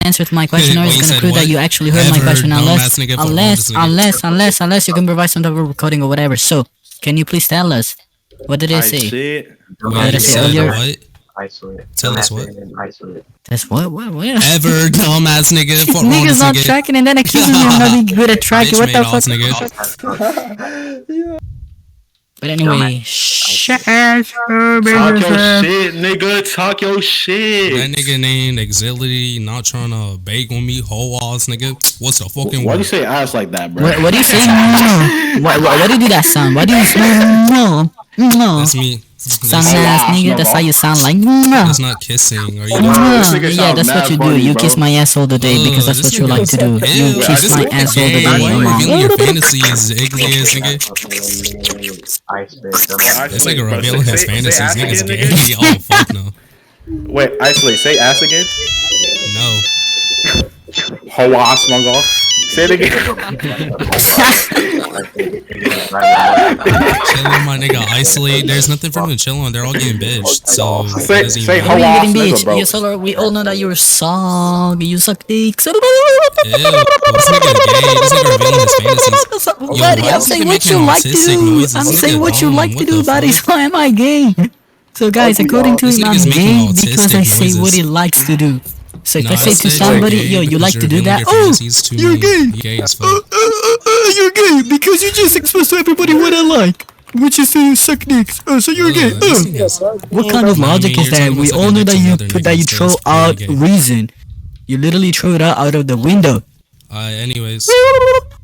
answer to my question, or Wait, it's you gonna said prove that what? you actually heard my Ever question. dumbass nigga for honest nigga. Unless you can provide some type of recording or whatever. So, can you please tell us what did it say? Wait, What did you it say said earlier? what? Isolate. Tell us what? Isolate. That's what? Ever dumbass nigga for Niggas honest not nigga. tracking and then accusing me of not being good at tracking. Bitch What made the ass fuck? nigga. But anyway, shut Talk your shit, nigga. Talk your shit. That nigga named Axility not trying to bake on me, whole ass nigga. What's the fucking Why word? do you say ass like that, bro? What do you say? Why do you do that sound? Why do you say no? That's me. Sound That's, ass nigga, that's how you sound like that's not kissing. Are you This nigga yeah, sound that's what mad you do. funny, You bro. kiss my ass all the day because that's what you like to do. You kiss my ass all the day. Why you Mama. revealing your fantasies, ugly ass nigga? This nigga revealing his fantasies, niggas gay. Oh fuck no. Wait, isolate. Say ass again. No. Hoa smug off. Say it again. Chilling my nigga, isolate. There's nothing for him to chill on. They're all getting bitched. So Say What how are you ass getting nigga, bitch? bro. You solar, we all know that you're song. You suck dicks. ew, this nigga gay. This nigga revealing his fantasies. Buddy, why I'm is saying nigga what making you like to autistic do. noises? I'm This saying nigga what you dumb. like to What do, the buddy. fuck? So am I gay? So guys, according to This him, I'm nigga's making gay because I autistic say what noises. he likes to do. So if Nah, I say to said somebody, you're gay yo, you because like you're to do revealing that? your Oh, fantasies to you're me. gay. You gay as fuck. You're gay because you just express to everybody what I like, which is to suck dicks. Oh, so you're gay. This nigga's- What kind of logic is you're that? talking We about all know sucking that dicks you on other put that you niggas, throw that's out pretty gay. reason. You literally throw it out of the window. Anyways.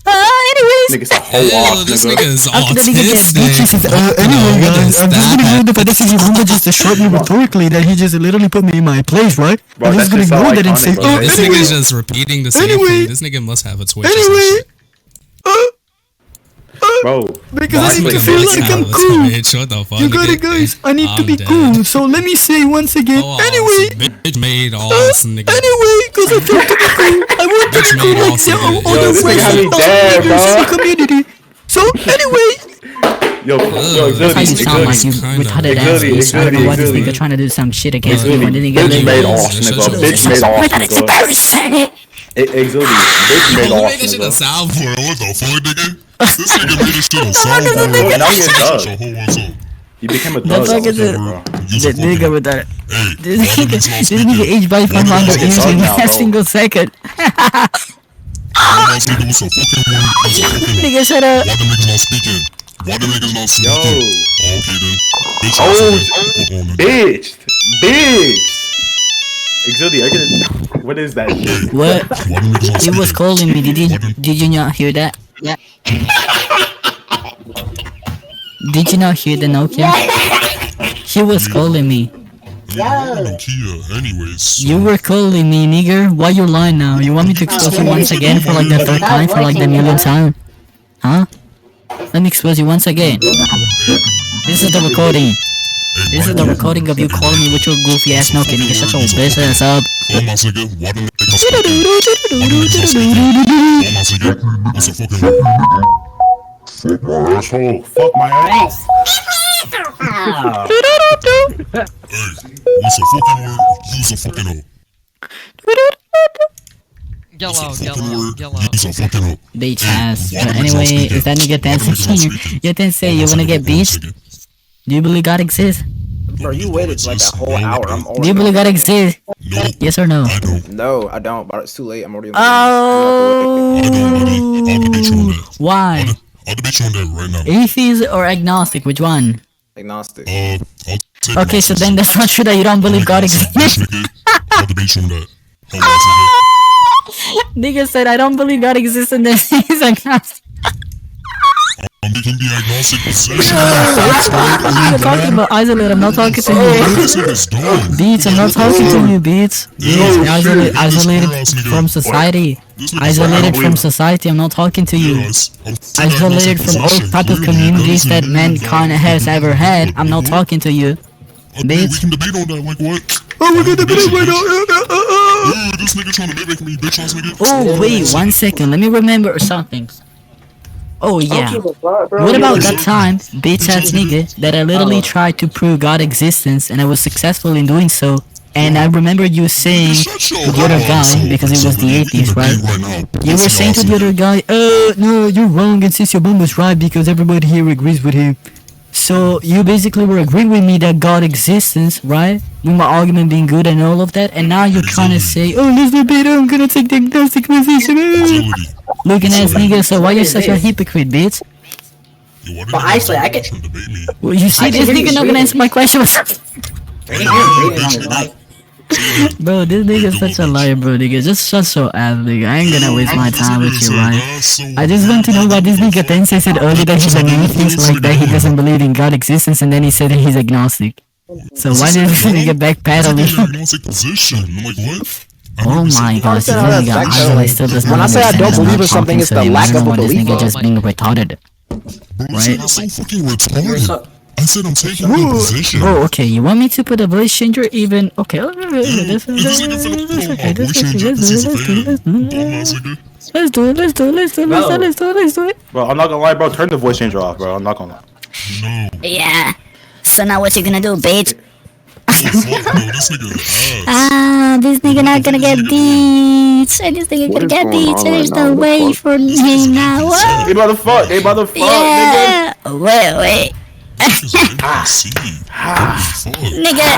Anyways. Nigga said Ew, hoa this nigga. nigga's After the nigga gets autistic. bitch, he says, anyway What guys, is I'm just gonna that? go the fantasy rumba just to show me rhetorically that he just literally put me in my place, right? Bro, I'm that just gonna shit ignore sound that and say, iconic, bro. This anyway, nigga's just repeating the same Anyway. thing. This nigga must have a Twitch or some anyway, shit. Bro. because I need to Nigga feel must like have I'm a cool. Twitch. What the fuck, You got it, nigga? guys. I need to I'm be dead. cool. So let me say once again. Oh, Anyway, bitch made awesome, nigga. anyway, because I feel to be cool. I want to Bitch be cool made like awesome, the nigga. other Yo, this nigga had me races, dead, niggas in the bro. community. So anyway, Yo, that's how you sound like you Kinda. retarded ass Exhility, bitch. I don't know why this exhility. nigga trying to do some shit against me Exhility. when didn't get Bitch laid. made Yo, awesome, shut nigga. your Bitch shit. made Oh my awesome, god, it's nigga. embarrassing. Exhility. Bitch made You awesome, making shit a nigga. sound for it. What the fuck, nigga? This nigga made this shit a soundboard. Now you're a Shut thug. your whole ass up. You became a The thug. fuck is it? bro. Use The a nigga fucking... with that. Hey, This why nigga, the niggas not this speaking? nigga age by from Why the under niggas inch not in now, a bro? single second. Why the niggas was a fucking word? Use a fucking word. Nigga, shut up. Why the niggas not speaking? Why the niggas not speaking? Yo. Oh, okay then. Bitch, Oh, hold on, then. bitch. Exility, I get what is that shit? What? Why the niggas not He speaking? was calling me. Did you not hear that? Yeah. Did you not hear the Nokia? He was calling me. Yeah. Nokia, anyways. So, You were calling me, nigger. Why you lying now? You want me to expose you once again for like the third time, for like the millionth time? Huh? Let me expose you once again. This is the recording. This is the recording of you calling me with your goofy ass Nokia, nigga. Shut your bitch ass up. oh my nigga, why the niggas not speaking? Why the niggas not speaking? Oh my nigga, what's a fucking word? Fuck my asshole. Fuck my ass. Hey, what's a fucking word? Use a fucking O. Yellow, Fucking yellow, word. yellow. Use a fucking O. Bitch ass. But anyway, is that nigga Tensei? Yeah, Tensei, you wanna get beached? Do you believe God exists? Bro, you waited like a whole hour. I'm already. Do you believe God exists? Nope, Yes or no? I don't. No, I don't. But it's too late. I'm already. Oh. I don't, buddy. I'll debate you on that. Why? I'll debate you on that right now. Atheist or agnostic? Which one? Agnostic. I'll take Okay, so my then that's not true that you don't believe God exists. nigga. I'll debate you on that. How much, nigga? Nigga said I don't believe God exists and then he's agnostic. I'm making the agnostic position. I'm talking about isolate. I'm not talking to you. This nigga's dumb. Beats, I'm not talking to you, Beats. Yeah, Isolated from society. Isolated from society. I'm not talking to you. Isolated from all type of communities that mankind has ever had. I'm not talking to you. Okay, we can debate on that. Like what? Oh, we're gonna debate right now. Yeah, this nigga trying to make me bitch ass nigga. Oh, wait, 1 second. Let me remember something. Oh, yeah. What about that time, bitch ass nigga, that I literally tried to prove God's existence and I was successful in doing so, And I remember you saying to the other guy, because it was the atheist, right? You were saying to the other guy, no, you're wrong, and since your mom was right because everybody here agrees with him. So you basically were agreeing with me that God existence, right? With my argument being good and all of that, and now you're trying to say, oh, let's debate, I'm gonna take the agnostic position. Looking at nigga, so why you such a hypocrite, bitch? But actually, I can. Well, you see this nigga not gonna answer my question. Bro, this nigga's such a liar, bro, nigga. Just shut so ass, nigga. I ain't gonna waste my time with you, right? I just want to know why this nigga Tensei said earlier that he's an atheist, like that he doesn't believe in God existence, and then he said that he's agnostic. So why did this nigga backpedaling? Oh my gosh, this nigga actually still does not When I say I don't understand believe I'm in something, talking it's to the him. lack I don't of know a why this belief. nigga just being retarded. Right? That's so fucking retarded. I said I'm taking my position. Oh, okay. You want me to put a voice changer even? Okay. Let's do it. Bro, I'm not gonna lie, bro. Turn the voice changer off, bro. I'm not gonna lie. No. Yeah. So now what you gonna do, bitch? Oh, fuck no, this nigga ass. Ah, this nigga not gonna get beats. And this nigga gonna get beats. And there's no way for me now. What? Hey, motherfucker. Hey, motherfucker, Yeah. Wait. Nigga.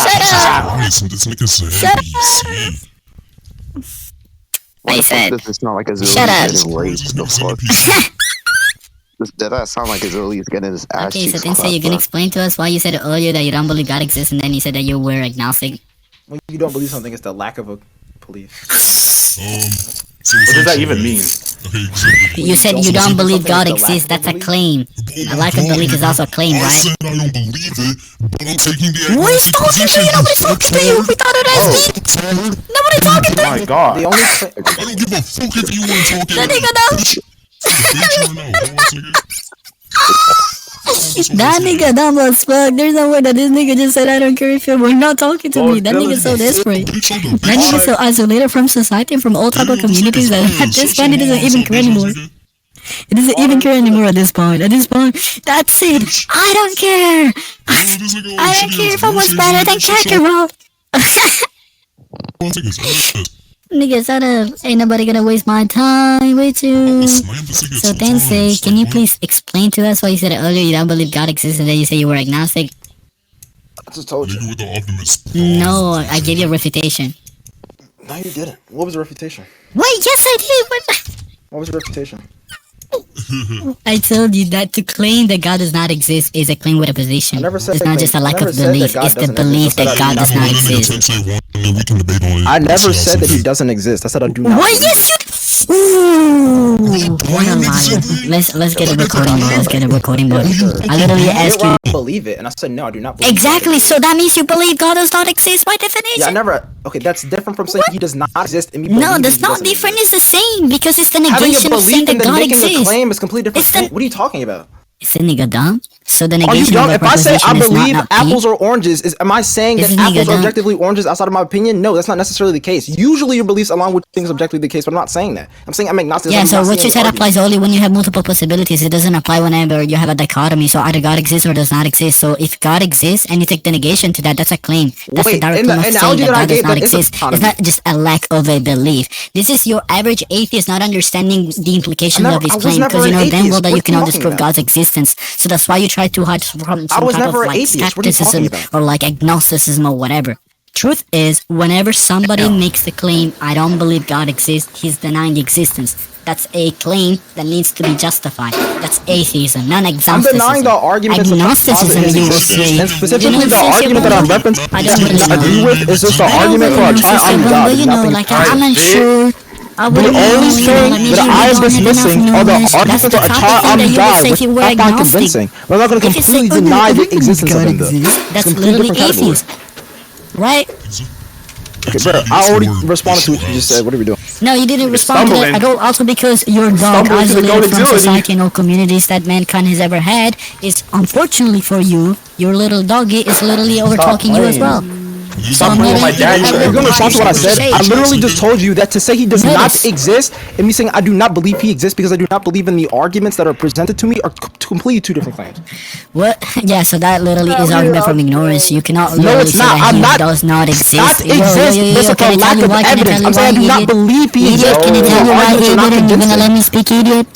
Shut up. This nigga said Shut ABC. I said, This is not like a shut up. getting raped. The fuck? Does that sound like Azuli is getting his ass Okay, so cheeks Tensei, clapped, you can bro? explain to us why you said earlier that you don't believe God exists, and then you said that you were agnostic. When you don't believe something, it's the lack of a belief. What does that even mean? Okay, exactly. You said you don't believe God exists. That's a claim. A lack of belief is also a claim, I right? said I don't believe it, but I'm taking the Nobody's agnostic talking to you. position. Nobody's talking to you. We thought it was me. Nobody's talking to Oh my you. god. The only I don't give a fuck if you weren't talking. That nigga knows. That nigga dumb as fuck. There's no way that this nigga just said I don't care if you were not talking to me. That nigga's so desperate. That nigga's so isolated from society and from all type of communities that at this point it doesn't even care anymore. It doesn't even care anymore at this point. At this point, that's it. I don't care. I don't care if I was better than Kakarot. Nigga, shut up. Ain't nobody gonna waste my time with you. So Tensei, can you please explain to us why you said earlier you don't believe God exists and then you say you were agnostic? I just told you. No, I gave you a refutation. No, you didn't. What was the refutation? Wait, yes I did. What was the refutation? I told you that to claim that God does not exist is a claim with a position. I never said It's not that- just a I lack never of said that belief, God it's the doesn't belief exist. I that said God I does do not not exist. We can debate on it. I never said that he doesn't exist. I said I do not. What? Yes, you. Ooh, what a liar. Let's get a recording. Let's get a recording, but I literally asked you. I believe it, and I said no, I do not believe Exactly. it. So that means you believe God does not exist by definition. Yeah, I never. Okay, that's different from saying he does not exist. And me No, believing that's he not doesn't different. exist. It's the same because it's the Having a negation of saying belief and that then God making a exists. claim is completely different. It's the- thing. What are you talking about? Is the nigga dumb? So the Are you negation dumb? of a If I say I proposition is believe not apples or oranges, am I saying Is that this nigga apples are dumb? objectively oranges outside of my opinion? No, that's not necessarily the case. Usually your beliefs align with things objectively the case, but I'm not saying that. I'm saying I'm agnostic. Yeah, I'm so not what saying you said the applies only when you have multiple possibilities. It doesn't apply whenever you have a dichotomy. So either God exists or does not exist. So if God exists and you take the negation to that, that's a claim. That's a Wait, direct in the claim of saying analogy that that I God does gave, not that is a exist. It's dichotomy. not just a lack of a belief. This is your average atheist not understanding the implications I of his was claim never because you an know damn well atheist. that you What are you cannot talking disprove about? God's existence. So that's why you try to hide from some was type of never an like atheist. What are you skepticism talking about? or like agnosticism or whatever. Truth is, whenever somebody makes the claim, I don't believe God exists, he's denying existence. That's a claim that needs to be justified. That's atheism, not I'm agnosticism. denying the argument that's Agnosticism, positive you will existence. say. And specifically the argument that I'm referencing I that don't I do not really agree know. with is just the I don't argument for really a know, triune sister, God. but There's you know, nothing like I'm Alright, unsure. I The wouldn't know, only you know, thing like, maybe that you I am don't have dismissing enough are the knowledge. That's arguments the for a type of thing that triune you would God, say which if you were I find agnostic. convincing. But I'm not going to If you say, completely oh, no, deny I the don't believe existence of God them, though. exists, It's that's completely literally different category. atheist. Right? Okay, bro, I already responded to what you just said. What are we doing? No, you didn't respond to that at all. Also because your dog Stumbling to the isolated from goatability. society and all communities that mankind has ever had is unfortunately for you, your little doggy is literally over talking you as well. Stop playing with my dad. You're gonna respond to what I said. I literally just told you that to say he does not exist and me saying I do not believe he exists because I do not believe in the arguments that are presented to me are completely two different claims. What? Yeah, so that literally is argument from ignorance. You cannot No, literally it's say not. that he I'm not. does not exist. Not exist. Based Can I upon tell lack you of why? Can I evidence. tell I'm you saying I do why, not idiot? believe he exists. Idiot, can I tell you why, Arguments are not idiot? And you're gonna convincing. let me speak, idiot?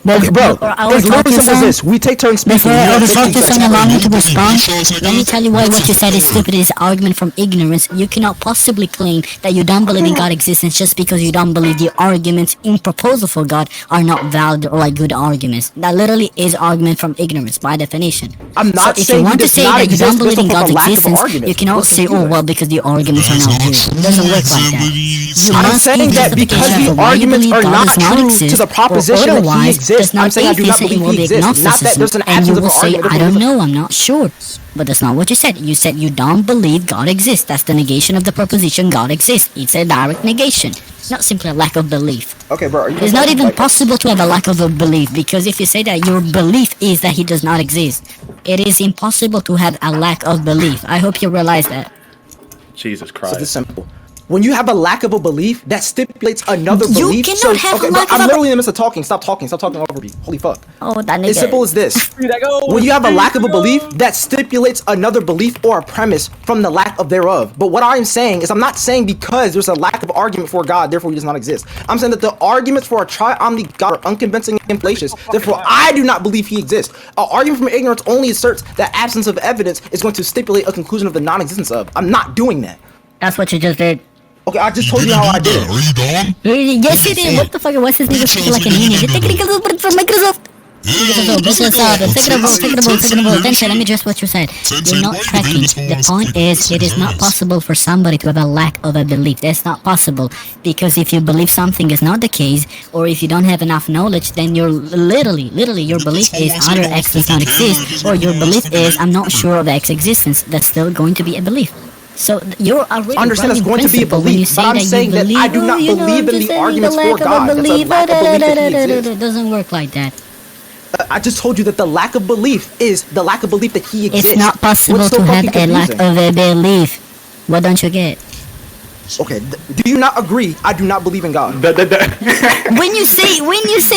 Okay, bro. It's literally simple as on. this. We take turns speaking. Before I You have 15 focus on seconds. allow me to respond, let me tell you why what you said is stupid. Is argument from ignorance. You cannot possibly claim that you don't believe in God's existence just because you don't believe the arguments in proposal for God are not valid or like good arguments. That literally is argument from ignorance by definition. I'm not so if saying you want he to does say not that you exist don't believe in based off God's of a lack of existence, arguments. you cannot What's the say, deal? oh well, because the arguments are not good. It doesn't work like that. You I'm must saying give that because justification the for why you arguments believe are God not does not true exist, to the or proposition that he otherwise, exists. does not I'm saying I do not atheist, it believe will he be exists. Not that there's an agnosticism, and absence you of will an say, argument. I don't know, I'm not sure. But that's not what you said. You said you don't believe God exists. That's the negation of the proposition God exists. It's a direct negation, not simply a lack of belief. Okay, bro. It's not even possible to have a lack of a belief, because if you say that your belief is that he does not exist, it is impossible to have a lack of belief. I hope you realize that. Jesus So Christ. it's simple. When you have a lack of a belief, that stipulates another You belief. cannot have a lack I'm of a- literally in the midst of talking. Stop talking. Stop talking over me. Holy fuck. Oh, that nigga. It's simple as this. When you have a lack of a belief, that stipulates another belief or a premise from the lack of thereof. But what I'm saying is I'm not saying because there's a lack of argument for God, therefore he does not exist. I'm saying that the arguments for a tri-omni God are unconvincing and fallacious, therefore I do not believe he exists. An argument from ignorance only asserts that absence of evidence is going to stipulate a conclusion of the non-existence of. I'm not doing that. That's what you just did. Okay, I just told you how I did it. Are you dumb? Yes, you did. What the fuck? What's his nigga speaking like an idiot? You're taking a little bit from Microsoft. Second of all, Tensei, let me address what you said. You're not tracking. The point is, it is not possible for somebody to have a lack of a belief. That's not possible. Because if you believe something is not the case, or if you don't have enough knowledge, then you're literally, your belief is either X does not exist, or your belief is, I'm not sure of X existence. That's still going to be a belief. So you're already Understand it's going to be a principle when you belief, say but I'm that saying you that believe, I do not believe in the arguments for God. That's a lack of belief that he exists. It doesn't work like that. I just told you that the lack of belief is the lack of belief that he exists. It's not possible What's so to have fucking a lack confusing? of a belief. What don't you get? Okay, do you not agree? I do not believe in God. When you say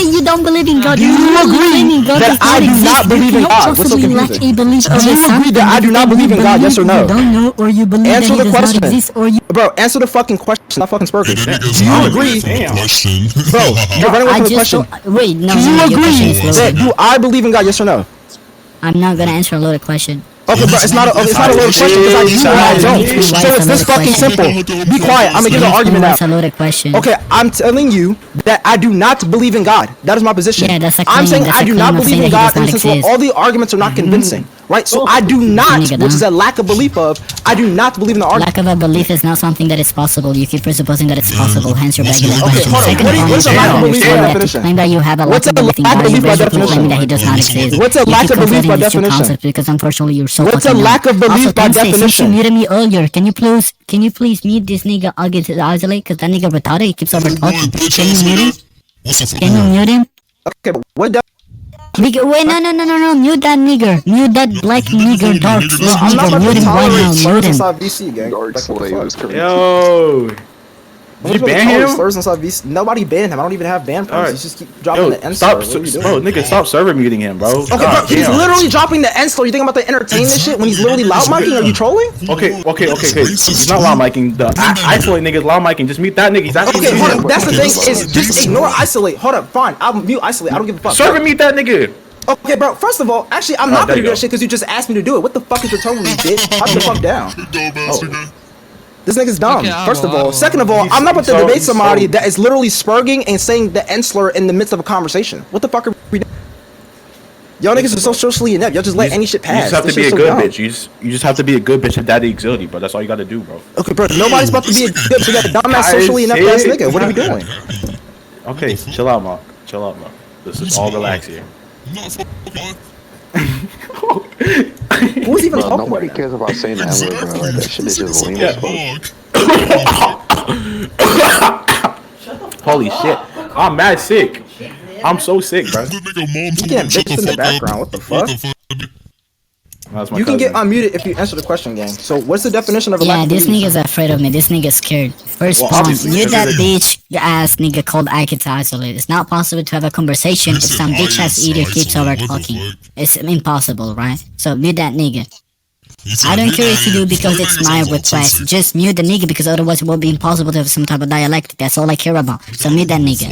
you don't believe in God, Do you agree God that I do not believe in God? What's so possibly lack confusing? a belief Do you agree that I do not believe in God? Yes or no? You don't know, or you believe Answer that the he does question. not exist, or you. Bro, answer the fucking question. Not fucking spurting. That nigga's Do you not agree? ready for the question. Bro, you're running away I from the just question. wait. No, Do you your question agree is that loaded. do I believe in God? Yes or no? I'm not gonna answer a loaded question. Okay, bro, it's not a loaded question because I do and I don't. So it's this fucking simple. Be quiet. I'm gonna give the argument That's a now. loaded question. Okay, I'm telling you that I do not believe in God. That is my position. Yeah, that's a I'm claim. saying That's I a do claim not of believe saying in that he God does in not the sense where exist. all the arguments are not convincing, right? So I do not, Nigga, which is nah. a lack of belief of, I do not believe in the argument. Lack of a belief is not something that is possible. You keep presupposing that it's possible, hence you're begging the Okay, question. hold on. Second What of all, is a lack of belief by understand that to definition? claim that you have a lack What's a of belief in lack of God, belief by you're basically definition? claiming that he does not exist. What's a You lack keep of belief by conflating these two definition? concepts because unfortunately you're so What's a fucking lack dumb. of belief Also, by Tensei, since you definition? muted me earlier, can you please mute this nigga Axility? Because that nigga retarded, he keeps over talking. Can you mute him? What's the fuck? Can you mute him? Okay, but what the Wait, no, mute that nigger. Mute that black nigger, dark slave I'm not nigger. about Mute to him right tolerate now, slurs mute him. inside VC, gang. Dark Like, what the slave fuck? is crazy. Yo. Did you ban him? Slurs inside VC. Nobody banned him. I don't even have ban Alright. points. You just keep dropping Yo, the N stop, slur. What are you doing? bro, nigga, stop server muting him, bro. Okay, bro, he's literally dropping the N slur. You think I'm about to entertain this shit when he's literally loud micing? Are you trolling? Okay. He's not loud micing. The isolate nigga's loud micing. Just mute that nigga. He's asking Okay, you hold to up. mute That's the him. thing is just ignore isolate. Hold up, fine. I'll mute isolate. I don't give a fuck. Server mute that nigga. Okay, bro. First of all, actually, I'm not there gonna you do go. that shit because you just asked me to do it. What the fuck is your tone with me, bitch? Calm the fuck down. This nigga's dumb. Okay, First of all, second of all, I'm not about to debate somebody that is literally spurging and saying the N slur in the midst of a conversation. What the fuck are we doing? Y'all niggas are so socially inept. Y'all just let any shit You pass. just have to This be a shit's so good dumb. bitch. You just have to be a good bitch at daddy Axility, bro. That's all you gotta do, bro. Okay, bro. Nobody's about to be a good bitch. You got a dumbass socially inept ass nigga. What are we doing? Okay, chill out, Mark. Chill out, Mark. This is all relax here. Who's even Bro, talking nobody about cares about saying that word, bro. Like, that shit is just lame as fuck. Holy shit. I'm mad sick. I'm so sick, bro. The nigga mom that? You can't bitch in the background. What the fuck? That's my You can get cousin. unmuted if you answer the question, gang. So what's the definition of a Yeah, lack of this belief? nigga's afraid of me. This nigga's scared. First Well, point, obviously, mute that because bitch ass nigga called Axility. It's not possible to have a conversation if some bitch ass idiot keeps over talking. It's impossible, right? So mute that nigga. I don't care if you do because it's my request. Just mute the nigga because otherwise it will be impossible to have some type of dialect. That's all I care about. So mute that nigga.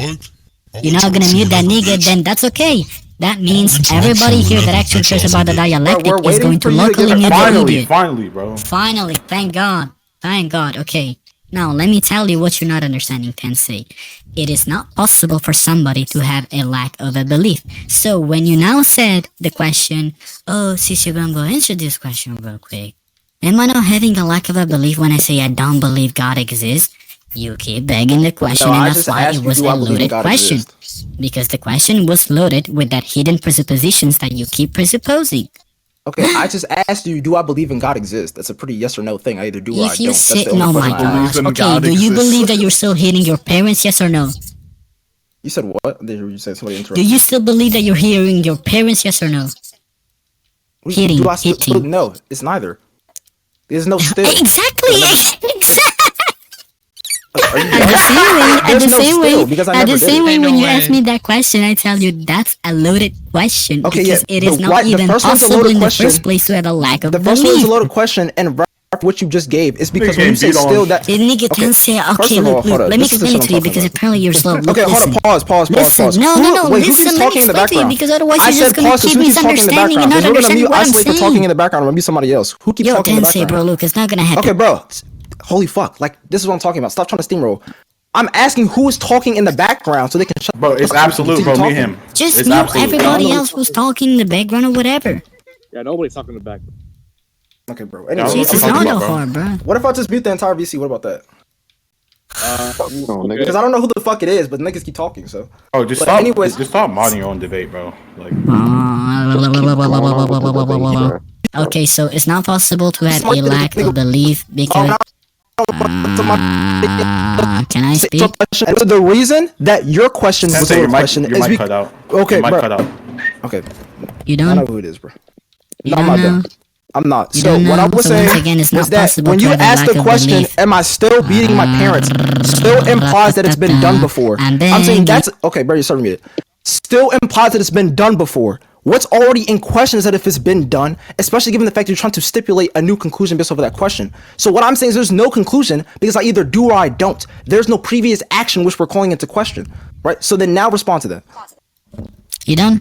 You're not gonna mute that nigga, then that's okay. That means everybody here that actually cares about the dialectic We're is waiting going for to you to locally get a- mute the Finally, idiot. finally, bro. Finally, thank God. Thank God. Okay. Now, let me tell you what you're not understanding, Tensei. It is not possible for somebody to have a lack of a belief. So, when you now said the question, oh, Sisha Bumbo, answer this question real quick. Am I not having a lack of a belief when I say I don't believe God exists? You keep begging the question, No, and I that's just why asked it you, was do a I believe in loaded God question. exists? Because the question was loaded with that hidden presuppositions that you keep presupposing. Okay, I just asked you, do I believe in God exists? That's a pretty yes or no thing. I either do or I If you don't. That's say, the only oh my question I asked. gosh, in okay, God do you exists. believe that you're still hitting your parents, yes or no? You said what? Did you say somebody Do interrupted? you still believe that you're hearing your parents, yes or no? Hitting, Do I still- hitting. No, it's neither. There's no still. Exactly, exactly. Are you At the dumb? same way, at There's the no same still, way, because I at never the did same it. way, Ain't when no you way. ask me that question, I tell you that's a loaded question Okay, because yeah, it is the not what- the even first one's a possible loaded in the question. first place to have a lack of The first one is belief. a loaded question, and what you just gave is because Nigga when you getting say beat on. still, that The nigga Okay, can say, first okay, of all, look, hold up. let me This is explain what it I'm to you talking because about. apparently you're slow. Look, Okay, hold listen. up, pause. Listen, no, Wait, who listen, keeps let me talking in the explain to you background? because otherwise I you're said just gonna pause, so keep who keeps talking in the misunderstanding and background? not Because we're gonna understanding mute, what I'm isolate the talking in saying. the background, and mute somebody else. Who keeps Yo, talking in the Tensei, background? bro, look, it's not gonna happen. Okay, bro. Holy fuck! Like this is what I'm talking about. Stop trying to steamroll. I'm asking who is talking in the background so they can shut. Bro, it's up so we can absolute, continue bro. Meet talking. him. Just It's mute absolute, everybody bro. else who's talking in the background or whatever. Yeah, nobody's talking in the back. Okay, bro. Yeah, Anyway, Jeez, I'm it's talking not about, that bro. hard, bro. what if I just mute the entire VC? What about that? No, nigga. Because I don't know who the fuck it is, but niggas keep talking. So Oh, just But stop. anyways- Just stop modding your own debate, bro. Like, Okay, so it's not possible to have a lack of belief because. Can I So speak? the reason that your question was a Tensei, your little mic, question your is mic be- cut out. Okay, Your mic bro. cut out. Okay, You I know don't? who it is, bro. You No, I'm don't not know? done. I'm not. You So don't what I know? was So once saying again, it's was not that possible when to you have a ask lack the of question, belief. "Am I still beating my parents?" still implies that it's been done before. I'm I'm saying begging. that's okay, bro. You're serving me. Still implies that it's been done before. What's already in question is that if it's been done, especially given the fact that you're trying to stipulate a new conclusion based off of that question. So what I'm saying is there's no conclusion because I either do or I don't. There's no previous action which we're calling into question, right? So then now respond to that. You done?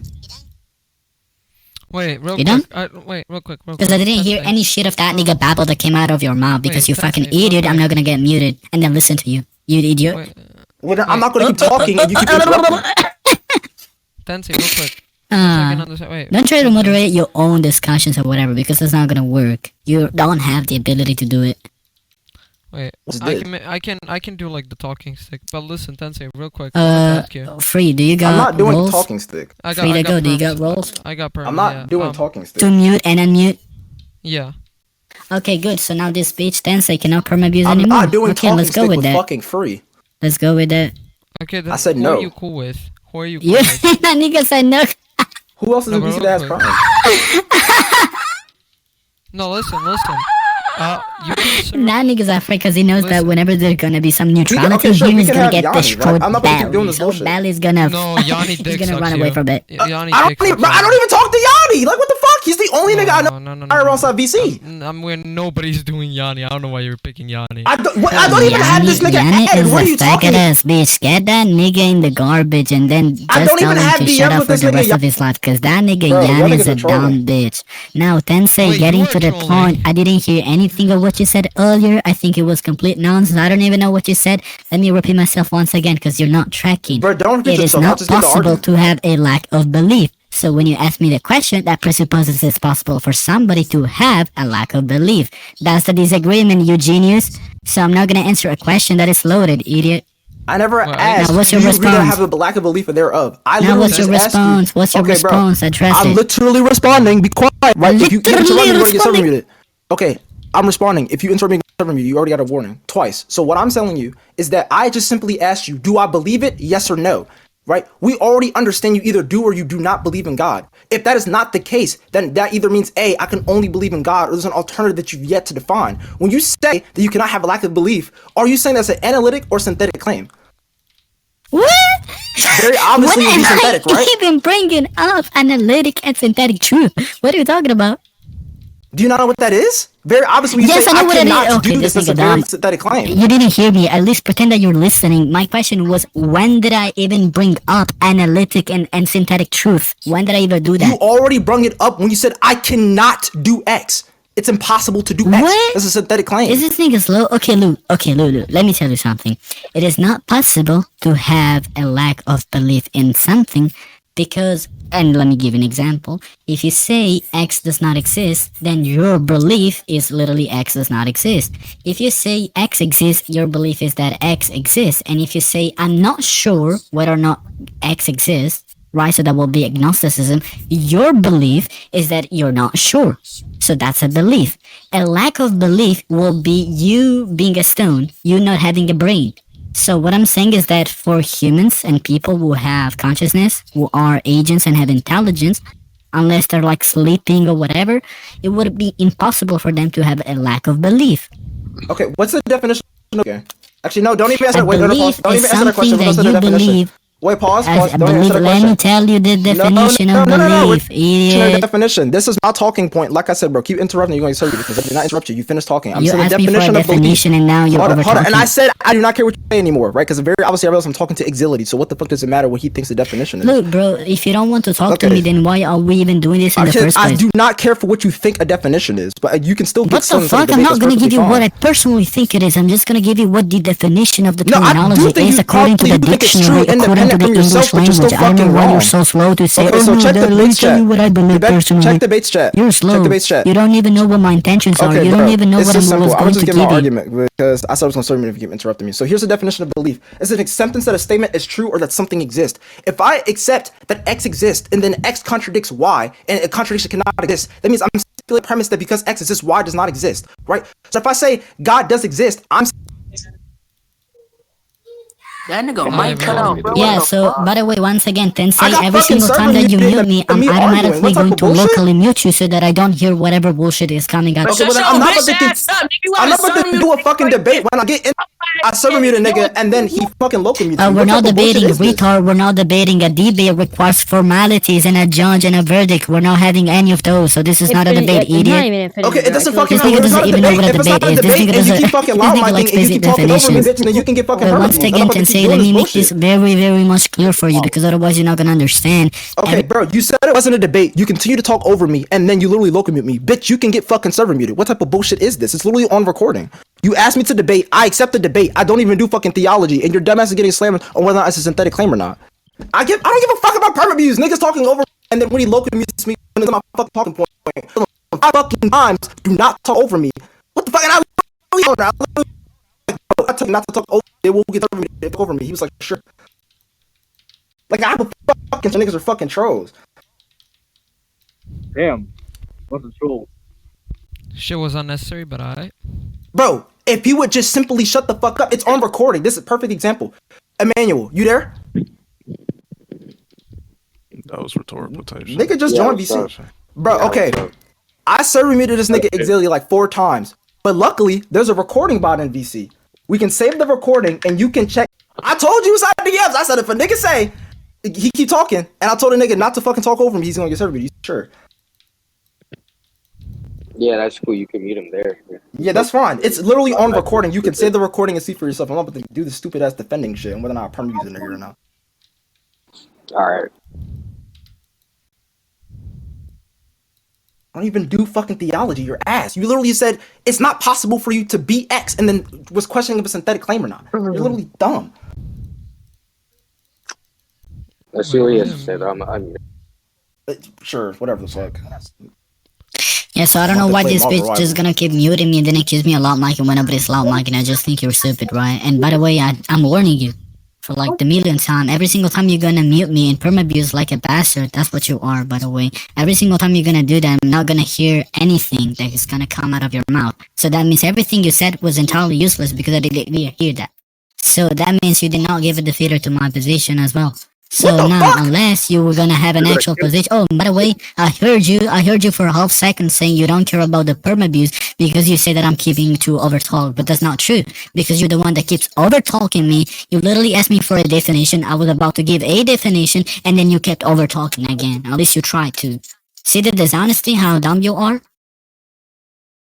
Wait, real You quick. done? Wait, real quick. Because I didn't hear any shit of that nigga babble that came out of your mouth because Wait, you fucking Tensei, real idiot. I'm quick. not gonna get muted and then listen to you. You idiot. Wait, Well, I'm not going to keep talking and you keep interrupting. Tensei, real quick. I can understand. Wait. Don't try to moderate your own discussions or whatever because that's not gonna work. You don't have the ability to do it. Wait. What's I this? can I can do like the talking stick. But listen, Tensei, real quick. I want to ask you. Free, do you got I'm not doing rolls? talking stick. Free to go, do you perms. got rolls? I got perms. I'm not yeah. doing talking stick. To mute and unmute? Yeah. Okay, good. So now this bitch Tensei cannot perm abuse I'm anymore. not doing Okay, talking let's go stick with with that. fucking free. Let's go with that. Okay, then I said who no. are you cool with? Who are you cool Yeah, with? that nigga said no. Who else is No, in but VC real that has quick. crime? No, listen. You can serve. That nigga's afraid because he knows that Listen. whenever there's gonna be some neutrality okay, sure, here, we he's can gonna have get Yanni, destroyed right? I'm not gonna keep doing badly. this So bullshit. Bally's gonna No, Yanni he's dick gonna sucks run you. away from it. Yanni I dick don't, even, sucks bro, I you. don't even talk to Yanni. Like, what the fuck? He's the only nigga I know outside VC. I'm where nobody's doing Yanni. I don't know why you're picking Yanni. I don't even have this nigga Yanni added. is What are a you talking? faggot ass bitch. Get that nigga in the garbage and then just I don't tell even him have to DMs shut up with for this the nigga rest Yanni. of his life. Cause that nigga Bro, y'all Yanni is niggas a are trolling. dumb bitch. Now Tensei, Wait, getting you to are the trolling. point, I didn't hear anything of what you said earlier. I think it was complete nonsense. I don't even know what you said. Let me repeat myself once again because you're not tracking. Bro, don't repeat It is yourself. I'll not just give the possible argument. to have a lack of belief. So when you ask me the question, that presupposes it's possible for somebody to have a lack of belief. That's the disagreement, you genius. So I'm not gonna answer a question that is loaded, idiot. I never Well, asked. Now, what's your do you really response? have a lack of belief thereof? I Now, literally what's your just asked you- response? What's your Okay, bro. response? Address I'm it. literally responding. Be quiet, right? If you Literally interrupt me, you're gonna get server responding. muted. Okay, I'm responding. If you interrupt me, server muted. You already got a warning twice. So what I'm telling you is that I just simply asked you, do I believe it? Yes or no? right? We already understand you either do or you do not believe in God. If that is not the case, then that either means A, I can only believe in God, or there's an alternative that you've yet to define. When you say that you cannot have a lack of belief, are you saying that's an analytic or synthetic claim? What? Very obviously What it'd be am synthetic, I right? even bringing up analytic and synthetic truth? What are you talking about? Do you not know what that is? Very obviously, when you Yes, say I know I what it is. cannot Okay, do this, this that's a nigga very dumb. synthetic claim. You didn't hear me. At least pretend that you're listening. My question was, when did I even bring up analytic and synthetic truth? When did I even do You that? already brung it up when you said I cannot do X. It's impossible to do X. What? That's a synthetic claim. Is this nigga slow? Okay, Lou. Let me tell you something. It is not possible to have a lack of belief in something because, and let me give you an example. If you say X does not exist, then your belief is literally X does not exist. If you say X exists, your belief is that X exists. And if you say I'm not sure whether or not X exists, right? So that will be agnosticism. Your belief is that you're not sure. So that's a belief. A lack of belief will be you being a stone, you not having a brain. So what I'm saying is that for humans and people who have consciousness, who are agents and have intelligence, unless they're like sleeping or whatever, it would be impossible for them to have a lack of belief. Okay, what's the definition? Okay. Actually, no, don't even answer A that. Wait, no, belief don't is even answer that question. something Let's that go to you the definition. believe. Wait, pause. As a Don't answer belief, that let question. me tell you the definition of belief, idiot. Definition. This is my talking point. Like I said, bro, keep interrupting. You're going to serve you because I did not interrupt you. You finished talking. I'm You saying the asked me for a definition of belief. definition and now you're Hold on. over-talking. And I said I do not care what you say anymore, right? Because very obviously I realize I'm talking to Axility. So what the fuck does it matter what he thinks the definition is? Look, bro, if you don't want to talk to Okay. me, then why are we even doing this in the first I place? do not care for what you think a definition is, but you can still get What the something fuck? I'm not gonna give you what I personally think it is. I'm just gonna give you what the definition of the No, I do terminology think is you according to the probably think it's true, dictionary, according to independent the from yourself, English but you're still language. I don't know fucking why you're wrong. so slow to say, Okay, oh so no, check the let me base tell chat. you what I believe personally. Check the base chat. You're slow. Check the base chat. You don't even know what my intentions are. Okay, You bro, don't even know it's what I just was simple. I'm going just to giving give my you. argument because I said I was going to serve me if you keep interrupting me. So here's the definition of belief. It's an acceptance that a statement is true or that something exists. If I accept that X exists and then X contradicts Y and a contradiction cannot exist, that means I'm stipulating the premise that because X exists, Y does not exist, right? So if I say God does exist, I'm That nigga might cut out, bro. Yeah, so, by the way, once again, I Tensei, got every fucking single server time that you muted mute me, I'm me arguing. automatically What type going of to bullshit? locally mute you so that I don't hear whatever bullshit is coming out. Okay, well, then I'm not about to I'm not about to do a fucking debate when I get in. I server mute a nigga and then he fucking local mute me. We're What not type of bullshit debating, is this? retard. We're not debating. A debate requires formalities and a judge and a verdict. We're not having any of those, so this is not a debate, idiot. Okay, it doesn't fucking This matter. nigga It's not doesn't a even know debate. what a If it's not debate a is. This debate nigga and you doesn't. keep fucking This loud nigga likes micing and you basic keep talking over me, definitions. bitch, then you can get fucking But heard. once again, Tensei, let me make this very, very much clear for you because otherwise you're not gonna understand. Okay, bro, you said it wasn't a debate. You continue to talk over me, and then you literally local mute me. Bitch, you can get fucking server muted. What type of bullshit is this? It's literally on recording. You asked me to debate. I accept the debate. I don't even do fucking theology, and your dumbass is getting slammed on whether or not it's a synthetic claim or not. I don't give a fuck about permit views. Niggas talking over, and then when he local mutes me, when it's my fucking talking point. 5 fucking times, do not talk over me. What the fuck? And I told you not to talk over. They will get over me. He was like, sure. Like I have a fucking niggas are fucking trolls. Damn. What's the troll? Shit was unnecessary, but alright. Bro, if he would just simply shut the fuck up, it's on recording. This is a perfect example. Emmanuel, you there? That was rhetorical type shit. Nigga just joined VC. Bro, okay. I server muted this nigga Axility like 4 times. But luckily, there's a recording bot in VC. We can save the recording and you can check. I told you inside the DMs. I said if a nigga say he keep talking, and I told a nigga not to fucking talk over me, he's gonna get server muted. You sure? Yeah, that's cool. You can mute him there. Yeah, that's fine. It's literally on recording. You can save the recording and see for yourself. I'm not about to do this stupid ass defending shit and whether or not I perm user in here or not. Alright. I don't even do fucking theology, your ass. You literally said it's not possible for you to be X and then was questioning if a synthetic claim or not. You're literally dumb. Let's see what he has to say. I'm Sure, whatever the fuck. Yeah, so I don't know why this bitch just gonna keep muting me and then accuse me of loud micing when nobody's loud micing. I just think you're stupid, right? And by the way, I'm warning you for like the millionth time. Every single time you're gonna mute me and permabuse like a bastard, that's what you are, by the way. Every single time you're gonna do that, I'm not gonna hear anything that is gonna come out of your mouth. So that means everything you said was entirely useless because I didn't hear that. So that means you did not give a defeater to my position as well. So now, unless you were gonna have an actual position. Oh, by the way, I heard you for a half second saying you don't care about the perm abuse because you say that I'm keeping you to overtalk, but that's not true because you're the one that keeps overtalking me. You literally asked me for a definition. I was about to give a definition, and then you kept overtalking again. At least you tried to. See the dishonesty, how dumb you are?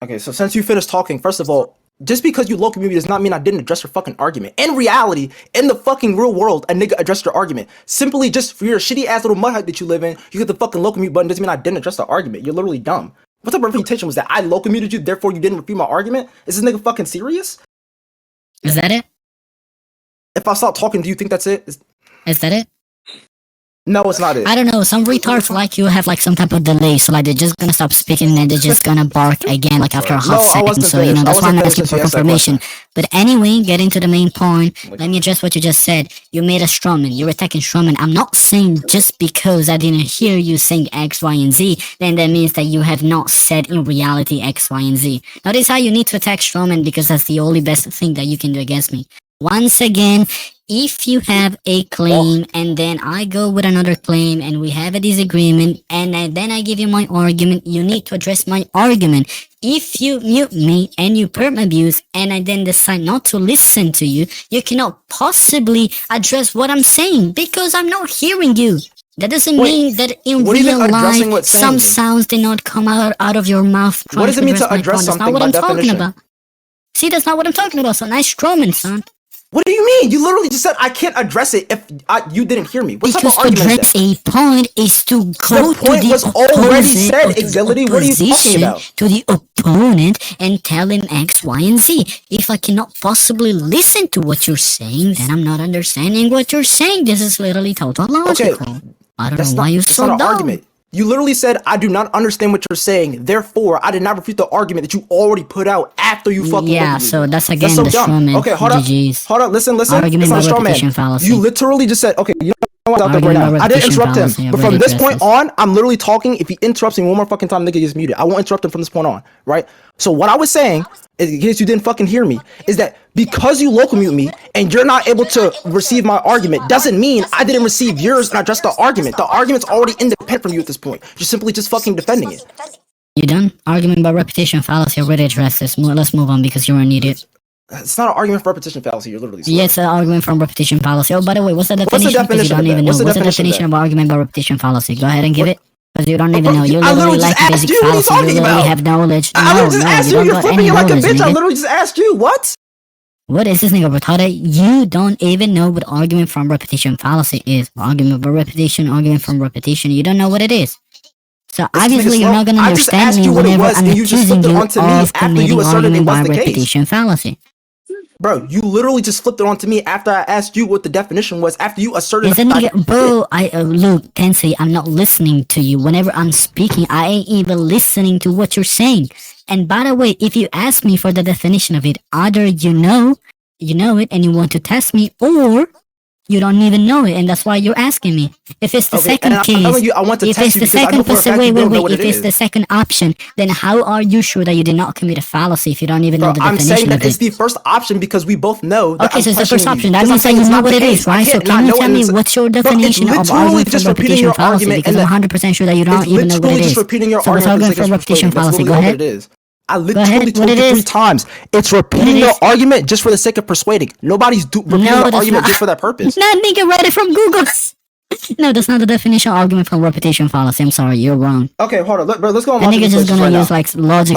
Okay, so since you finished talking, first of all, just because you local me does not mean I didn't address your fucking argument. In reality, in the fucking real world, a nigga addressed your argument. Simply just for your shitty ass little mud hut that you live in, you hit the fucking local mute button doesn't mean I didn't address the argument. You're literally dumb. What type of reputation was that? I local muted you, therefore you didn't refute my argument? Is this nigga fucking serious? Is that it? If I stop talking, do you think that's it? Is that it? No, it's not it. I don't know, some retards like you have like some type of delay, so like they're just gonna stop speaking and they're just gonna bark again like after a hot second, so you know, that's why I'm asking for confirmation. But anyway, getting to the main point, let me address what you just said. You made a strawman, you're attacking strawman. I'm not saying just because I didn't hear you saying X, Y, and Z, then that means that you have not said in reality X, Y, and Z. Notice how you need to attack strawman because that's the only best thing that you can do against me. Once again, if you have a claim and then I go with another claim and we have a disagreement and then I give you my argument, you need to address my argument. If you mute me and you perm abuse and I then decide not to listen to you, you cannot possibly address what I'm saying because I'm not hearing you. That doesn't mean that in real life some sounds did not come out of your mouth. What does it mean to address something by definition? That's not what I'm talking about. See, that's not what I'm talking about. So nice strawman, son. What do you mean? You literally just said I can't address it if you didn't hear me. What because type of argument address a point is to go the point to the was already said, Axility. What are you talking about? To the opponent and tell him X, Y, and Z. If I cannot possibly listen to what you're saying, then I'm not understanding what you're saying. This is literally total logical. Okay. I don't know why you're so dumb. Argument. You literally said, I do not understand what you're saying. Therefore, I did not refute the argument that you already put out after you fucking so that's again the strawman. Okay, hold up, listen. Argument by repetition fallacy. You literally just said, okay, you know what, right now. I didn't interrupt him. But from this point on, I'm literally talking. If he interrupts me one more fucking time, nigga gets muted. I won't interrupt him from this point on, right? So what I was saying, in case you didn't fucking hear me, is that because you local mute me and you're not able to receive my argument doesn't mean I didn't receive yours and address the argument. The argument's already independent from you at this point. You're simply just fucking defending it. You done? Argument by repetition fallacy already addressed this. Let's move on because you're an idiot. It's not an argument for repetition fallacy. You're literally. Yeah, it's an argument from repetition fallacy. Oh, by the way, what's the definition? Because you don't even know. What's the definition of argument by repetition fallacy? Go ahead and give it. Because you don't even know. You literally like basic fallacy. You literally have knowledge. I literally just asked you. You're flipping it like a bitch. I literally just asked you. What? What is this nigga retarded? You don't even know what argument from repetition fallacy is. Argument by repetition, argument from repetition. You don't know what it is. So obviously you're not gonna understand me whenever I'm accusing you of committing argument by repetition fallacy. Bro, you literally just flipped it onto me after I asked you what the definition was. After you asserted, bro, look, Tensei, I'm not listening to you. Whenever I'm speaking, I ain't even listening to what you're saying. And by the way, if you ask me for the definition of it, either you know it and you want to test me, or you don't even know it, and that's why you're asking me. If it's the second case, if it's the second, wait, if it's the second option, then how are you sure that you did not commit a fallacy if you don't even know the definition of it? I'm saying that it's the first option because we both know. Okay, so it's the first option. That means that you know what it is, right? So can you tell me what's your definition of argument from repetition fallacy? Because I'm 100% sure that you don't even know what it is. So what's argument from repetition fallacy? Go ahead. I literally told you 3 times. It's repeating your argument just for the sake of persuading. Nobody's repeating your argument just for that purpose. That nigga read it from Google. No, that's not the definition of argument from repetition fallacy. I'm sorry, you're wrong. Okay, hold on. Let's go on. That nigga just gonna use like let's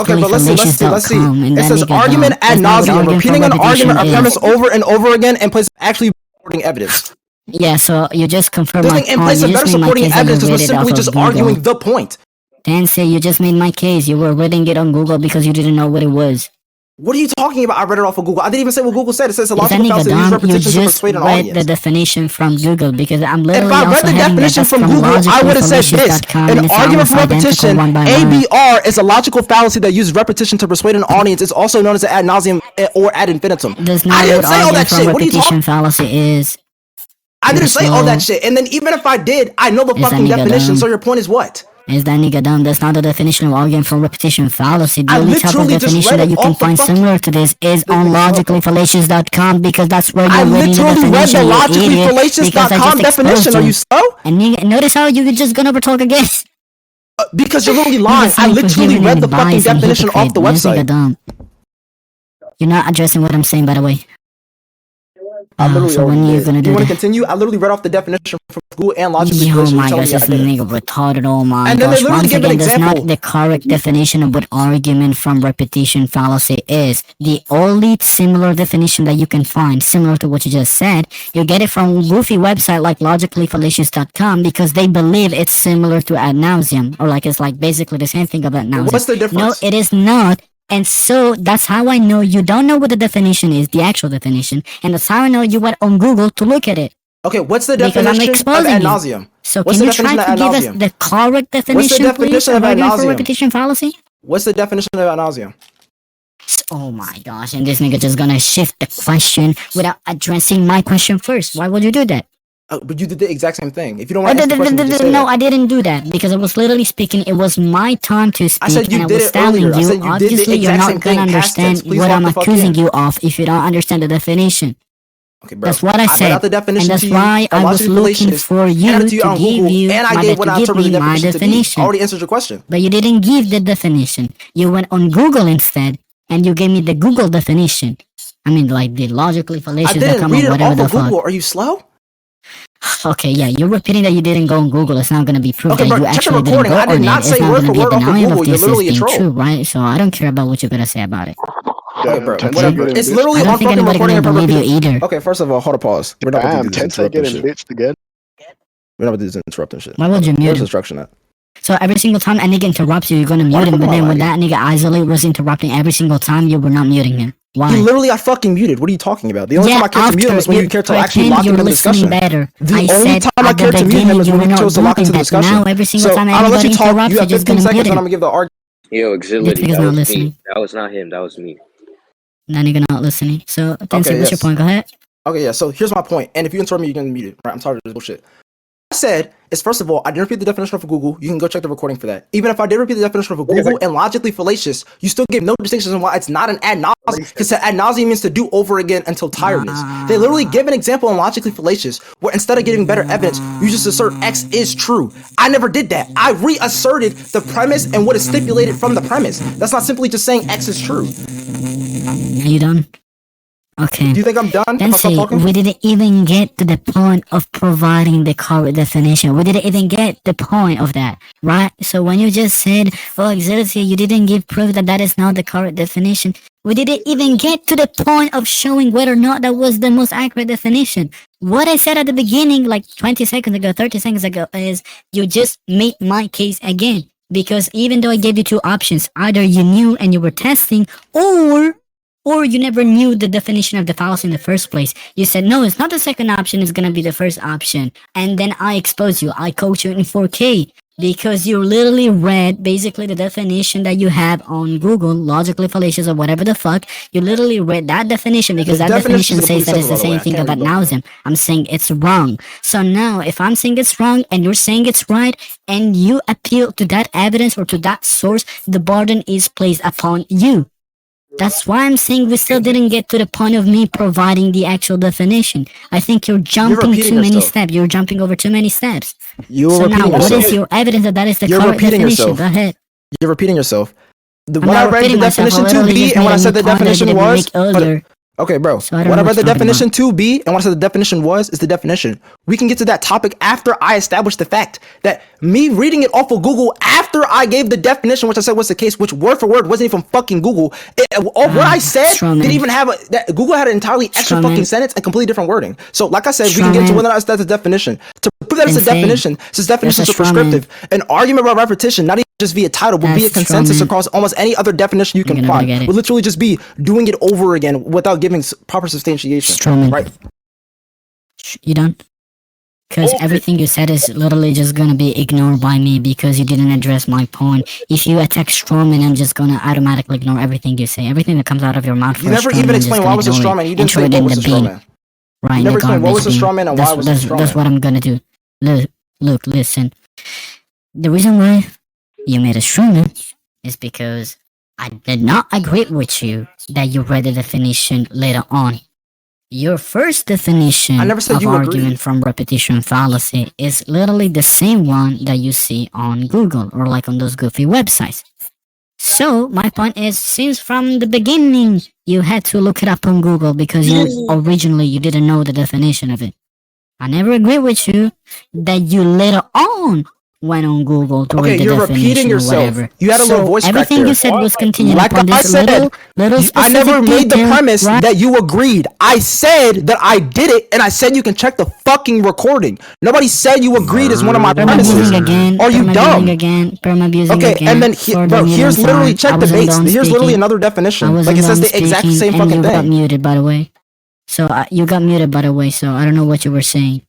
see. It says argument ad nauseum, repeating an argument or premise over and over again in place of actually supporting evidence. Yeah, so you just confirmed my point. In place of better supporting evidence, because we're simply just arguing the point. Tensei, you just made my case. You were reading it on Google because you didn't know what it was. What are you talking about? I read it off of Google. I didn't even say what Google said. It says a logical fallacy to use repetition to persuade an audience. You just read the definition from Google because I'm literally also having the definition from Google, I would have said this. An argument from repetition, ABR, is a logical fallacy that uses repetition to persuade an audience. It's also known as an ad nauseum or ad infinitum. Does not what argument from repetition fallacy is. I didn't say all that shit. And then even if I did, I know the fucking definition. So your point is what? Is that nigga dumb? That's not the definition of argument from repetition fallacy. The I only type of literally just definition read that it you can off the find fucking- similar to this is on logicallyfallacious.com because that's where I you're reading the literally read the definition, you idiot. Because I logicallyfallacious.com just definition. exposed Are you. you slow? And nigga, notice how you just gonna talk again. Because you're literally lying. I literally read the fucking definition off the website. Dumb. You're not addressing what I'm saying, by the way. I literally so when already you did. gonna You do want to that? continue? I literally read off the definition from Google and logically. Oh fallacious. my You're gosh, telling this me I didn't. nigga retarded, oh my And then they gosh. literally Once give an again, that's example. not the correct definition of what argument from repetition fallacy is. The only similar definition that you can find, similar to what you just said, you get it from goofy website like logicallyfallacious.com because they believe it's similar to ad nauseum, or like it's like basically the same thing of ad nauseum. What's the difference? No, it is not. And so that's how I know you don't know what the definition is, the actual definition, and that's how I know you went on Google to look at it. Okay, what's the Because I'm definition of exposing ad you. nauseum? So What's can the you try definition of to ad give us nauseum? the correct definition, please, definition of ad argument for nauseum? repetition fallacy? What's the definition of ad nauseum? Oh my gosh, and this nigga just gonna shift the question without addressing my question first. Why would you do that? But you did the exact same thing. If you don't want to answer the question, just say No, that. I didn't do that because I was literally speaking. It was my time to speak, I said you and I did was it telling earlier. I you. said you did the Obviously, you're exact not same gonna thing, past tense. understand Please what lock I'm the fuck accusing in. you of if you don't understand the definition. Okay, bro. That's what I read said, out the definition and that's to you, why I was logically looking fallacious, for you handed to it on give Google, you and I my, gave what I to give interpreted me the my definition to be. definition. I already answered your question. But you didn't give the definition. You went on Google instead, and you gave me the Google definition. I mean, like the logically I fallacious. didn't read it whatever off the of fuck. Google. Are you slow? Okay, yeah, you're repeating that you didn't go on Google. It's not gonna be proof Okay, that bro, you check the actually didn't recording. go I did on not it. say It's not word gonna for be word off of denying Google. of You're this literally a being troll. true, right? So I don't care about what you're gonna say about it. Okay, bro. Tensei Whatever. getting It's bitched. literally I don't on think fucking anybody recording gonna in believe you either. Okay, first of all, hold a pause. We're not gonna Damn, do this Tensei interrupting getting shit. bitched again. We're not gonna do this interrupting shit. Why would you mute Where's him? instruction at? So every single time a nigga interrupts you, you're gonna mute him. But then when that nigga Isolate was interrupting every single time, you were not muting him. Why? He literally got fucking muted. What are you talking about? The only time I cared to mute him was when you cared to actually lock him in the discussion. Better. The I only said time I at the cared to mute him beginning is you when were you not chose to lock doing into the that. discussion. Now every single So time I'm gonna let anybody you talk. interrupts, You you're have just 15 gonna seconds, mute and I'm him. gonna give the argument. Yo, This Axility, nigga's that not was listening. me. That was not him. That was me. That nigga not listening. So Tensei, what's your yes. point? Go ahead. Okay, yeah. So here's my point. And if you interrupt me, you're gonna mute it. Right? I'm tired of this bullshit. I said is first of all, I didn't repeat the definition of a Google. You can go check the recording for that. Even if I did repeat the definition of a Google and logically fallacious, you still gave no distinctions on why it's not an ad nauseum. Because ad nauseum means to do over again until tiredness. They literally give an example on logically fallacious where instead of giving better evidence, you just assert X is true. I never did that. I reasserted the premise and what is stipulated from the premise. That's not simply just saying X is true. Are you done? Okay. Do you think I'm done? If I stop Tensei, talking? we didn't even get to the point of providing the correct definition. We didn't even get the point of that, right? So when you just said, oh, Axility, you didn't give proof that that is not the correct definition. We didn't even get to the point of showing whether or not that was the most accurate definition. What I said at the beginning, like 20 seconds ago, 30 seconds ago, is you just made my case again. Because even though I gave you two options, either you knew and you were testing, or you never knew the definition of the fallacy in the first place. You said, no, it's not the second option, it's gonna be the first option. And then I exposed you. I coached you in 4K. Because you literally read basically the definition that you have on Google, logically fallacious or whatever the fuck. You literally read that definition because that definition says that it's the same thing about nauseum. I'm saying it's wrong. So now, if I'm saying it's wrong and you're saying it's right, and you appeal to that evidence or to that source, the burden is placed upon you. That's why I'm saying we still didn't get to the point of me providing the actual definition. I think you're jumping repeating too many yourself. steps. You're jumping over too many steps. You're So now, repeating what yourself. is your evidence that that is the You're correct repeating definition? yourself. Go ahead. You're repeating yourself. I'm When I not read the repeating myself. definition I to literally be just and when I made a said the new point that I definition didn't was, make earlier. okay, bro. So I don't When I know read what the you're talking definition to be and when I said the definition was, is the definition. We can get to that topic after I established the fact that me reading it off of Google after I gave the definition, which I said was the case, which word for word wasn't even fucking Google. What I said didn't even have that. Google had an entirely extra fucking sentence and completely different wording. So, like I said, we can get into whether or not that's a definition. To prove that it's a definition, since definitions are prescriptive, an argument about repetition, not even just via title, but via consensus across almost any other definition you can find, would literally just be doing it over again without giving proper substantiation. Right? You done? Because everything you said is literally just gonna be ignored by me because you didn't address my point. If you attack Strawman, I'm just gonna automatically ignore everything you say. Everything that comes out of your mouth. You never even explained why was a strawman. You didn't say what was a strawman. Right, you never explained what was a strawman and why was a strawman. That's what I'm gonna do. Look, listen. The reason why you made a straw is because I did not agree with you that you read the definition later on. Your first definition I never said of you argument agreed. from repetition fallacy is literally the same one that you see on Google or like on those goofy websites. So my point is, since from the beginning you had to look it up on Google because you didn't know the definition of it. I never agree with you that you later on went on Google to read the you're definition repeating or yourself. whatever. You had a little voice crack everything there. you said was contingent Like upon I this said, little I never specific made the detail, premise right? that you agreed. I said that I did it, and I said you can check the fucking recording. Nobody said you agreed is one of my premises. Again, Are you dumb? Again, Okay, and then here's literally check debates. Here's literally another definition. Like it says the exact same fucking you got thing. muted, by the way. So you got muted, by the way. So I don't know what you were saying.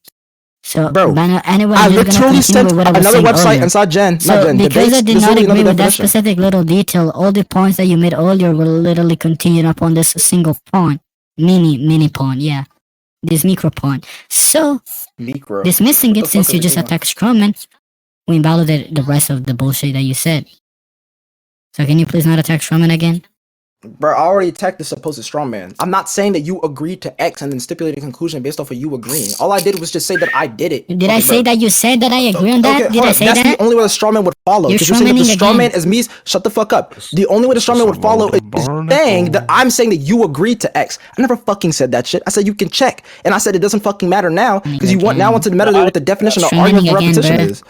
So, Bro, anyway, I I'm just gonna literally continue sent with what I was another saying website earlier. inside Gen. So, Not Gen. because Debates, I did there's not literally agree another with that definition. specific little detail, all the points that you made earlier will literally continue upon this single point. Mini point, yeah. This micro point. So, Micro. dismissing it the since fuck you is just going on? attacked Strawman, we invalidated the rest of the bullshit that you said. So, can you please not attack Strawman again? Bro, I already attacked the supposed straw man. I'm not saying that you agreed to X and then stipulated a conclusion based off of you agreeing. All I did was just say that I did it. Did I say that you said that I agree on that? Okay, Did hold I up. say That's that? the only way the straw man would follow. You're Because you're saying that the strawmanning straw man again. is me. Shut the fuck up. The only way the straw man would follow is saying that I'm saying that you agreed to X. I never fucking said that shit. I said you can check. And I said it doesn't fucking matter now because you now want to metadata what the definition of argument for repetition is.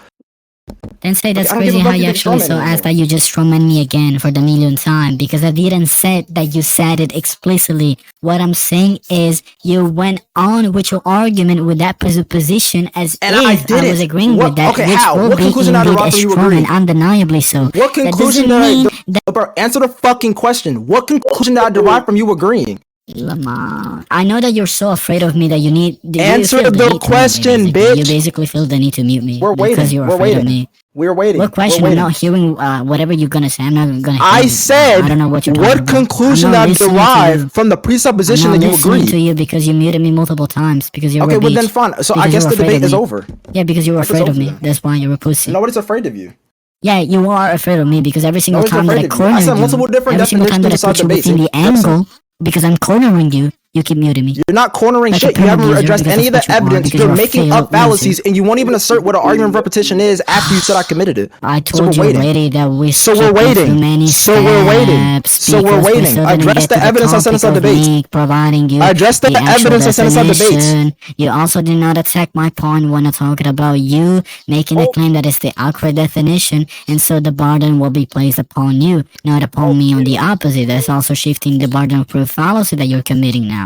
Tensei, that's I don't give crazy a how fuck you if you actually strawman so anymore. asked that you just strawman me again for the millionth time because I didn't say that you said it explicitly. What I'm saying is you went on with your argument with that presupposition as And if I I, did was it. agreeing What- with that, okay, which how? will What be conclusion indeed out of a Rocker you strawman, agree? undeniably so. What conclusion that doesn't mean that Bro, answer the fucking question. What conclusion did I derive from you agreeing? Lamar, I know that you're so afraid of me that you need you Answer feel the need to mute me, question, basically. bitch. You basically feel the need to mute me We're because waiting. you're We're afraid of waiting. me. We're waiting. What question? We're I'm waiting. not hearing whatever you're gonna say. I'm not gonna hear I you. said, I don't know what you're talking what about. conclusion I'm did not I listening to derive you. from the presupposition I'm that not you listening to agreed? you because you muted me multiple times because you're Okay, a well bitch. then fine. So I Because guess you're the afraid debate of is me. over. Yeah, because you're It's afraid of over me. then. That's why you're a pussy. Nobody's afraid of you. Yeah, you are afraid of me because every single Nobody's time that I afraid of you. corner I said you, multiple different every single time that I definitions put you inside within the debates. angle, because I'm cornering you, you keep muting me. You're not cornering Like a shit. You haven't perma addressed user, any of because the that's what you are, evidence. because You're you're a making failed up fallacies, user. and you won't even assert what an argument of repetition is after you said I committed it. I So told we're you waiting. already that we So we're skipping through waiting. many So we're waiting. steps So we're because we waiting. still didn't Address get the to evidence I sent topic inside of debates. me providing you Address the actual evidence I sent inside debates. definition. You also did not attack my point when I talked about you making a claim that it's the accurate definition, and so the burden will be placed upon you, not upon me. On the opposite, that's also shifting the burden of proof fallacy that you're committing now.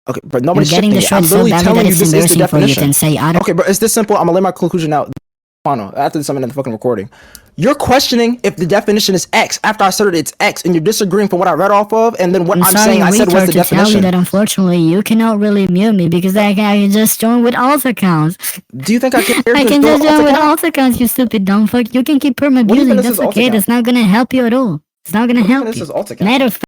Okay, but You're nobody's getting shifting the it. I'm short so literally badly telling that you it's this is the embarrassing for you definition. to say I don't. Okay, bro, it's this simple. I'm gonna lay my conclusion out. Fano, after this, I'm in the fucking recording. You're questioning if the definition is X after I asserted it's X, and you're disagreeing from what I read off of, and then what I'm saying I said was the to tell you definition. that unfortunately you cannot really mute me because I can just join with alt accounts. Do you think I can? I can just join with alt accounts, you stupid dumb fuck. You can keep perma What do you abusing. mean this That's is alt okay. account? That's not gonna help you at all. It's not gonna help This you. is alt account. Matter of fact,